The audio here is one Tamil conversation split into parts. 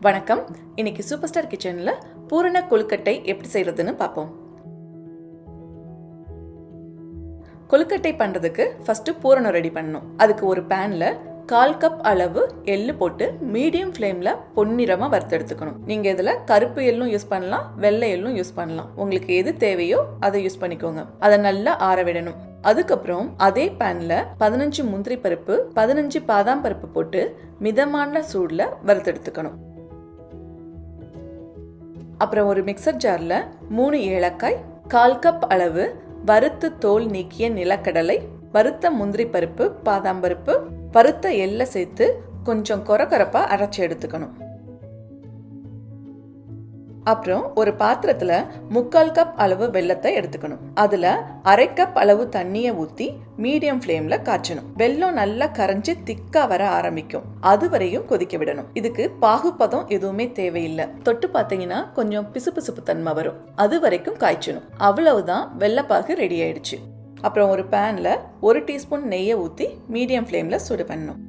வணக்கம். இன்னைக்கு சூப்பர் ஸ்டார் கிச்சன்ல பூரண கொழுக்கட்டை எப்படி செய்யறதுன்னு பார்ப்போம். கொழுக்கட்டை பண்றதுக்கு ஃபர்ஸ்ட் பூரணம் ரெடி பண்ணணும். அதுக்கு ஒரு பேன்ல 1/4 கப் அளவு எள்ளு போட்டு மீடியம் ஃப்ளேம்ல பொன்னிறமா வறுத்தெடுத்துக்கணும். நீங்க இதுல கருப்பு எள்ளும் யூஸ் பண்ணலாம், வெள்ளை எள்ளும் யூஸ் பண்ணலாம். உங்களுக்கு எது தேவையோ அதை யூஸ் பண்ணிக்கோங்க. அதை நல்லா ஆற விடணும். அதுக்கப்புறம் அதே பேன்ல 15 முந்திரி பருப்பு, 15 பாதாம் பருப்பு போட்டு மிதமான சூடுல வறுத்தெடுத்துக்கணும். அப்புறம் ஒரு மிக்சர் ஜார்ல 3 ஏலக்காய், 1/4 கப் அளவு வறுத்து தோல் நீக்கிய நிலக்கடலை, வறுத்த முந்திரி பருப்பு, பாதாம் பருப்பு, வறுத்த எள்ளை சேர்த்து கொஞ்சம் கொரகொரப்பா அரைச்சி எடுத்துக்கணும். அப்புறம் ஒரு பாத்திரத்துல 3/4 கப் அளவு வெல்லத்தை எடுத்துக்கணும். அதுல 1/2 கப் அளவு தண்ணியை ஊத்தி மீடியம் ஃப்ளேம்ல காய்ச்சணும். வெல்லம் நல்லா கரைஞ்சு திக்கா வர ஆரம்பிக்கும். அது வரையும் கொதிக்க விடணும். இதுக்கு பாகுபதம் எதுவுமே தேவையில்லை. தொட்டு பார்த்தீங்கன்னா கொஞ்சம் பிசுபிசுப்பு தன்மை வரும். அது வரைக்கும் காய்ச்சணும். அவ்வளவுதான், வெல்லப்பாகு ரெடி ஆயிடுச்சு. அப்புறம் ஒரு பேன்ல 1 டீஸ்பூன் நெய்யை ஊத்தி மீடியம் ஃப்ளேம்ல சூடு பண்ணணும்.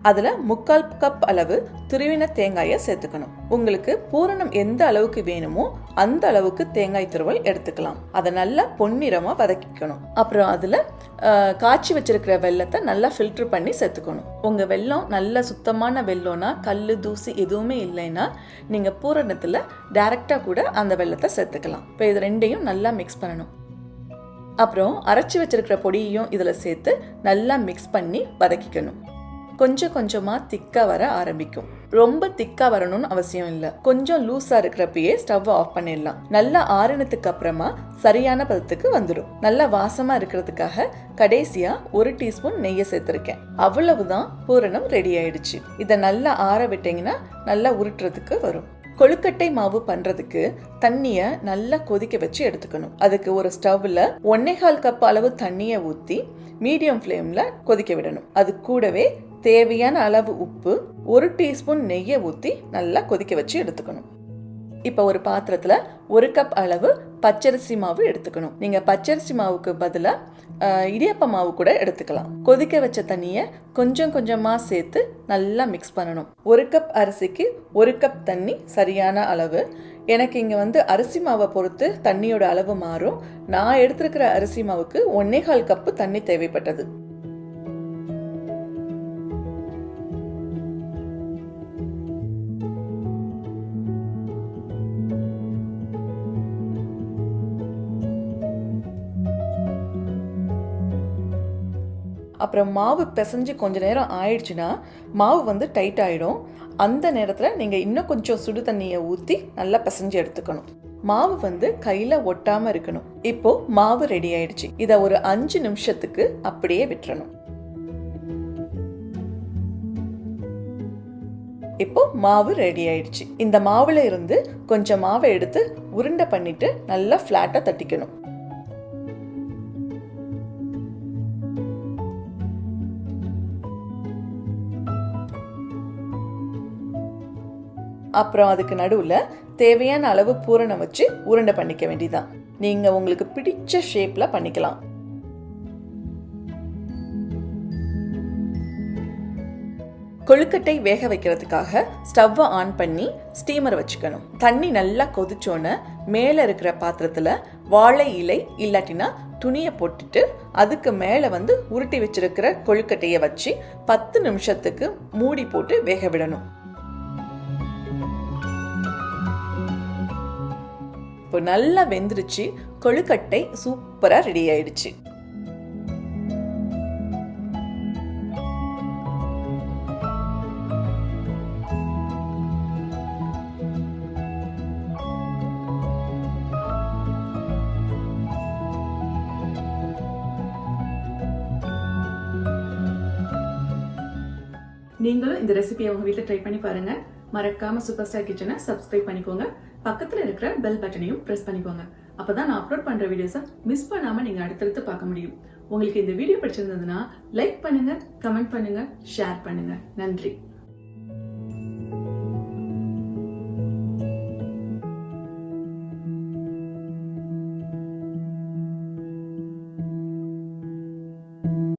அதுல 3/4 கப் அளவு துருவின தேங்காயை சேர்த்துக்கணும். உங்களுக்கு பூரணம் எந்த அளவுக்கு வேணுமோ அந்த அளவுக்கு தேங்காய் துருவல் எடுத்துக்கலாம். அதை நல்லா பொன்னிறமா வதக்கிக்கணும். அப்புறம் அதுல காய்ச்சி வச்சிருக்கிற வெல்லத்தை நல்லா ஃபில்டர் பண்ணி சேர்த்துக்கணும். உங்க வெல்லம் நல்ல சுத்தமான வெல்லம்னா, கல்லு தூசி எதுவுமே இல்லைன்னா நீங்க பூரணத்துல டைரக்டா கூட அந்த வெல்லத்தை சேர்த்துக்கலாம். இப்போ இது ரெண்டையும் நல்லா மிக்ஸ் பண்ணணும். அப்புறம் அரைச்சி வச்சிருக்கிற பொடியையும் இதுல சேர்த்து நல்லா மிக்ஸ் பண்ணி வதக்கிக்கணும். கொஞ்சம் கொஞ்சமா திக்கா வர ஆரம்பிக்கும். ரொம்ப திக்கா வரணும்னு அவசியம் இல்லை. கொஞ்சம் லூஸா இருக்கிறப்பயே ஸ்டவ் ஆஃப் பண்ணிடலாம். நல்லா ஆறினத்துக்கு அப்புறமா சரியான பதத்துக்கு வந்துடும். நல்லா வாசமா இருக்கிறதுக்காக கடைசியா 1 டீஸ்பூன் நெய்யை சேர்த்திருக்கேன். அவ்வளவுதான், பூரணம் ரெடி ஆயிடுச்சு. இதை நல்லா ஆற விட்டீங்கன்னா நல்லா உருட்டுறதுக்கு வரும். கொழுக்கட்டை மாவு பண்றதுக்கு தண்ணிய நல்லா கொதிக்க வச்சு எடுத்துக்கணும். அதுக்கு ஒரு ஸ்டவ்ல 1/4 கப் அளவு தண்ணியை ஊத்தி மீடியம் ஃப்ளேம்ல கொதிக்க விடணும். அது கூடவே தேவையான அளவு உப்பு, 1 டீஸ்பூன் நெய்யை ஊத்தி நல்லா கொதிக்க வச்சு எடுத்துக்கணும். இப்ப ஒரு பாத்திரத்துல 1 கப் அளவு பச்சரிசி மாவு எடுத்துக்கணும். நீங்க பச்சரிசி மாவுக்கு பதிலா இடியாப்ப மாவு கூட எடுத்துக்கலாம். கொதிக்க வச்ச தண்ணிய கொஞ்சம் கொஞ்சமா சேர்த்து நல்லா மிக்ஸ் பண்ணணும். 1 கப் அரிசிக்கு 1 கப் தண்ணி சரியான அளவு. எனக்கு இங்க அரிசி மாவை பொறுத்து தண்ணியோட அளவு மாறும். நான் எடுத்திருக்கிற அரிசி மாவுக்கு 1/4 கப்பு தண்ணி தேவைப்பட்டது. அப்புறம் மாவு பிசைஞ்சு கொஞ்ச நேரம் ஆயிடுச்சுன்னா மாவு டைட் ஆயிடும். அந்த நேரத்தில் நீங்கள் இன்னும் கொஞ்சம் சுடு தண்ணியை ஊற்றி நல்லா பிசைஞ்சு எடுத்துக்கணும். மாவு கையில் ஒட்டாமல் இருக்கணும். இப்போ மாவு ரெடி ஆயிடுச்சு. இதை ஒரு 5 நிமிஷத்துக்கு அப்படியே விட்டுறணும். இப்போ மாவு ரெடி ஆயிடுச்சு. இந்த மாவுல இருந்து கொஞ்சம் மாவை எடுத்து உருண்டை பண்ணிட்டு நல்லா ஃப்ளாட்டா தட்டிக்கணும். அப்புறம் அதுக்கு நடுவுல தேவையான அளவு பூரணம் வச்சு உருண்டை பண்ணிக்க வேண்டியதான். நீங்க உங்களுக்கு பிடிச்ச ஷேப்ல பண்ணிக்கலாம். கொழுக்கட்டை வேக வைக்கிறதுக்காக ஸ்டவ்வை ஆன் பண்ணி ஸ்டீமர் வச்சுக்கணும். தண்ணி நல்லா கொதிச்சோன்னு மேல இருக்கிற பாத்திரத்துல வாழை இலை இல்லாட்டினா துணியை போட்டுட்டு அதுக்கு மேல உருட்டி வச்சிருக்கிற கொழுக்கட்டைய வச்சு 10 நிமிஷத்துக்கு மூடி போட்டு வேக விடணும். இப்போ நல்லா வெந்துருச்சு. கொழுக்கட்டை சூப்பரா ரெடி ஆயிடுச்சு. நீங்களும் இந்த ரெசிபியை உங்க வீட்டில் ட்ரை பண்ணி பாருங்க. மறக்காம சூப்பர் ஸ்டார் கிச்சனை சப்ஸ்கிரைப் பண்ணிக்கோங்க. பக்கத்துல இருக்கிற பெல் பட்டனையும் பிரஸ் பண்ணிக்கோங்க. அப்பதான் நான் அப்லோட் பண்ற வீடியோஸை மிஸ் பண்ணாம நீங்க அடுத்தடுத்து பார்க்க முடியும். உங்களுக்கு இந்த வீடியோ பிடிச்சிருந்ததுன்னா லைக் பண்ணுங்க, கமெண்ட் பண்ணுங்க, ஷேர் பண்ணுங்க. நன்றி.